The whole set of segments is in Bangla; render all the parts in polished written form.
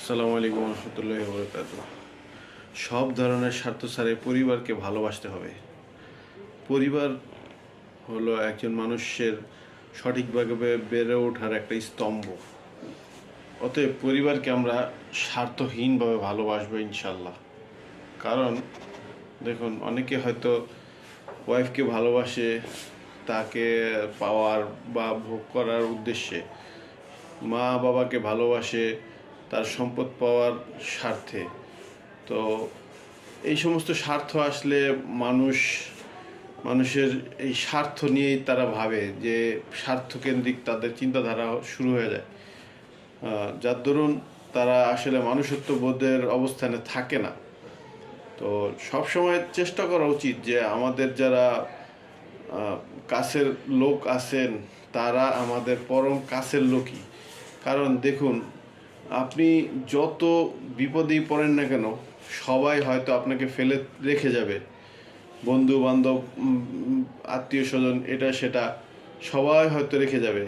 আসসালামু আলাইকুম রহমতুল্লাহি বরকাতুহ। সব ধরনের স্বার্থ ছাড়াই পরিবারকে ভালোবাসতে হবে। পরিবার হলো একজন মানুষের সঠিকভাবে বেড়ে ওঠার একটা স্তম্ভ। অতএব পরিবারকে আমরা স্বার্থহীনভাবে ভালোবাসবো ইনশাল্লাহ। কারণ দেখুন, অনেকে হয়তো ওয়াইফকে ভালোবাসে তাকে পাওয়ার বা ভোগ করার উদ্দেশ্যে, মা বাবাকে ভালোবাসে তার সম্পদ পাওয়ার স্বার্থে। তো এই সমস্ত স্বার্থ আসলে মানুষের এই স্বার্থ নিয়েই তারা ভাবে, যে স্বার্থকেন্দ্রিক তাদের চিন্তাধারা শুরু হয়ে যায়, যার দরুন তারা আসলে মানুষত্ব বোধের অবস্থানে থাকে না। তো সবসময় চেষ্টা করা উচিত যে আমাদের যারা কাছের লোক আছেন তারা আমাদের পরম কাছের লোকই। কারণ দেখুন, আপনি যত বিপদেই পড়েন না কেন, সবাই হয়তো আপনাকে ফেলে রেখে যাবে। বন্ধু বান্ধব, আত্মীয় স্বজন, এটা সেটা সবাই হয়তো রেখে যাবে।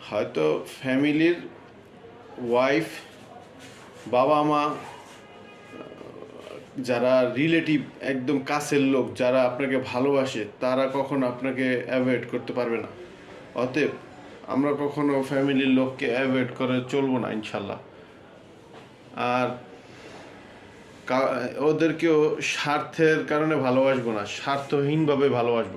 হয়তো ফ্যামিলির ওয়াইফ, বাবা মা, যারা রিলেটিভ, একদম কাছের লোক যারা আপনাকে ভালোবাসে, তারা কখনো আপনাকে অ্যাভয়েড করতে পারবে না। অতএব আমরা কখনো ফ্যামিলির লোককে অ্যাভয়েড করে চলবো না ইনশাল্লাহ। আর ওদেরকেও স্বার্থের কারণে ভালোবাসবো না, স্বার্থহীনভাবে ভালোবাসবো।